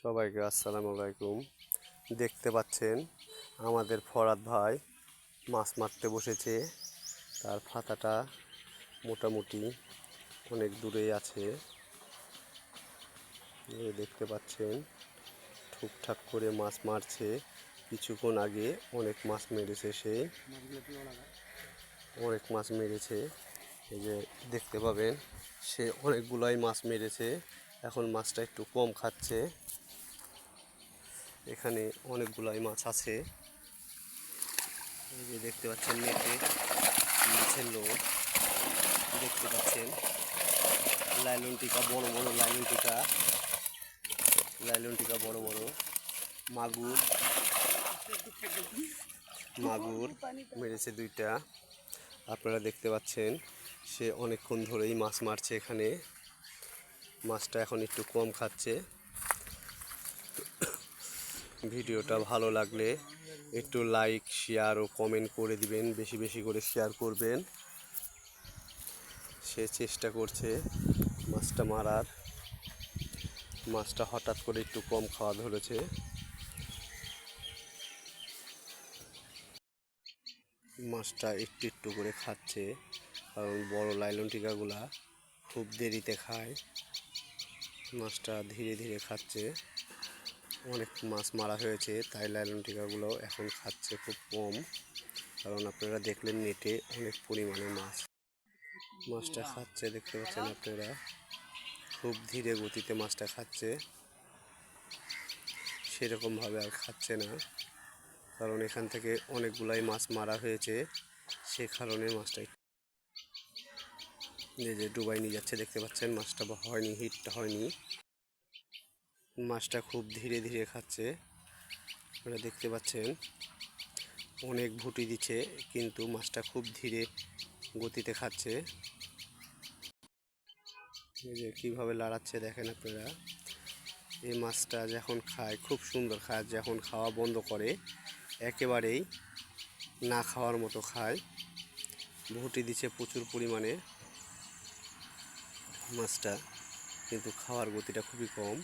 সবাইকে আসসালামু আলাইকুম। দেখতে পাচ্ছেন আমাদের ফরাদ ভাই মাছ মারতে বসেছে। তার ফাতাটা মোটামুটি অনেক দূরেই আছে। দেখতে পাচ্ছেন ঠিকঠাক করে মাছ মারছে। কিছুক্ষণ আগে অনেক মাছ মেরেছে, সে অনেক মাছ মেরেছে। এই যে দেখতে পাবেন সে অনেকগুলাই মাছ মেরেছে। এখন মাছটা একটু কম খাচ্ছে। এখানে অনেকগুলাই মাছ আছে। এই যে দেখতে পাচ্ছেন নেটে মাছের লোড। দেখতে পাচ্ছেন লাইলন টিকা বড় বড়, লাইলন টিকা বড় বড়, মাগুর মেরেছে দুইটা। আপনারা দেখতে পাচ্ছেন সে অনেকক্ষণ ধরেই মাছ মারছে। এখানে মাছটা এখন একটু কম খাচ্ছে। ভিডিওটা ভালো লাগলে একটু লাইক, শেয়ার ও কমেন্ট করে দিবেন। বেশি বেশি করে শেয়ার করবেন। সে চেষ্টা করছে মাছটা মারার। মাছটা হঠাৎ করে একটু কম খাওয়া ধরেছে। মাছটা একটু একটু করে খাচ্ছে, কারণ বড় লাইলন টিকাগুলা খুব দেরিতে খায়। মাছটা ধীরে ধীরে খাচ্ছে। অনেক মাছ মারা হয়েছে, তাই লাইলন টিকাগুলো এখন খাচ্ছে খুব কম। কারণ আপনারা দেখলেন নেটে অনেক পরিমাণে মাছটা খাচ্ছে। দেখতে পাচ্ছেন আপনারা খুব ধীরে গতিতে মাছটা খাচ্ছে। সেরকমভাবে আর খাচ্ছে না, কারণ এখান থেকে অনেকগুলাই মাছ মারা হয়েছে। সে কারণে মাছটা এই যে ডুবাই নিয়ে যাচ্ছে। দেখতে পাচ্ছেন মাছটা হয়নি, হিটটা হয়নি। মাছটা খুব ধীরে ধীরে খাচ্ছে। আপনারা দেখতে পাচ্ছেন অনেক ভুটি দিচ্ছে, কিন্তু মাছটা খুব ধীরে গতিতে খাচ্ছে। এই যে কীভাবে লড়াচ্ছে দেখেন আপনারা। এই মাছটা যখন খায় খুব সুন্দর খায়, যখন খাওয়া বন্ধ করে একেবারেই না খাওয়ার মতো খায়। ভুটি দিচ্ছে প্রচুর পরিমাণে মাছটা, কিন্তু খাওয়ার গতিটা খুবই কম।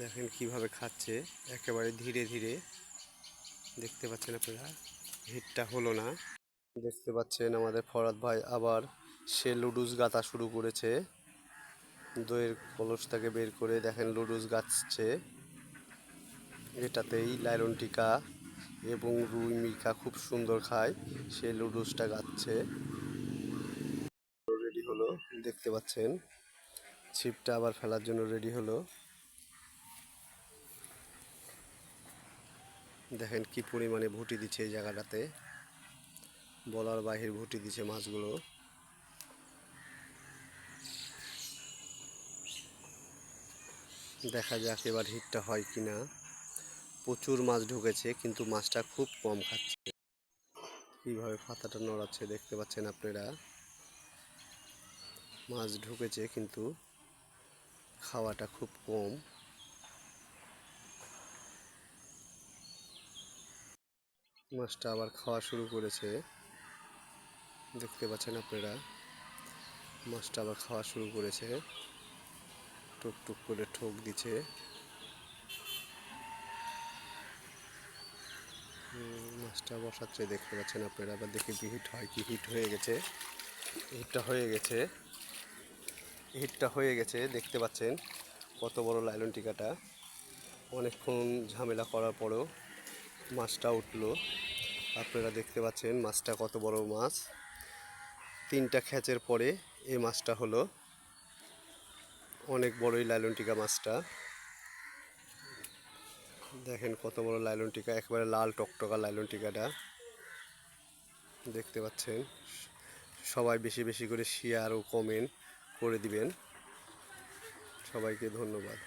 দেখেন কিভাবে খাচ্ছে, একেবারে ধীরে ধীরে। দেখতে পাচ্ছেন আপনারা হিটটা হলো না। দেখতে পাচ্ছেন আমাদের ফরাদ ভাই আবার সে লুডুস গাঁথা শুরু করেছে। দইয়ের কলসটাকে বের করে দেখেন লুডুস গাঁথছে। এটাতেই লাইলন টিকা এবং রুই মিকা খুব সুন্দর খায়। সে লুডুসটা গাঁথছে। রেডি হলো, দেখতে পাচ্ছেন ছিপটা আবার ফেলার জন্য রেডি হলো। দেখেন কি পরিমাণে ভুটি দিচ্ছে এই জায়গাটাতে, বলার বাহির ভুটি দিচ্ছে মাছগুলো। দেখা যাক এবার হিটটা হয় কিনা। প্রচুর মাছ ঢুকেছে, কিন্তু মাছটা খুব কম খাচ্ছে। কিভাবে পাতাটা নড়াচ্ছে দেখতে পাচ্ছেন আপনারা। মাছ ঢুকেছে কিন্তু খাওয়াটা খুব কম। মাছটা আবার খাওয়া শুরু করেছে। দেখতে পাচ্ছেন আপনারা মাছটা আবার খাওয়া শুরু করেছে। টুকটুক করে ঠোক দিচ্ছে। মাছটা বসাচ্ছে, দেখতে পাচ্ছেন আপনারা। আবার দেখি হিট হয় কি। হিট হয়ে গেছে, হিটটা হয়ে গেছে। দেখতে পাচ্ছেন কত বড় লাইলন টিকাটা। অনেকক্ষণ ঝামেলা করার পরেও মাছটা উঠলো। আপনারা দেখতে পাচ্ছেন মাছটা কত বড় মাছ। 3টা খ্যাচের পরে এই মাছটা হলো। অনেক বড়ই লাইলন টিকা মাছটা। দেখেন কত বড় লাইলন টিকা, একেবারে লাল টকটকা লাইলন টিকাটা। দেখতে পাচ্ছেন। সবাই বেশি বেশি করে শেয়ার ও কমেন্ট করে দিবেন। সবাইকে ধন্যবাদ।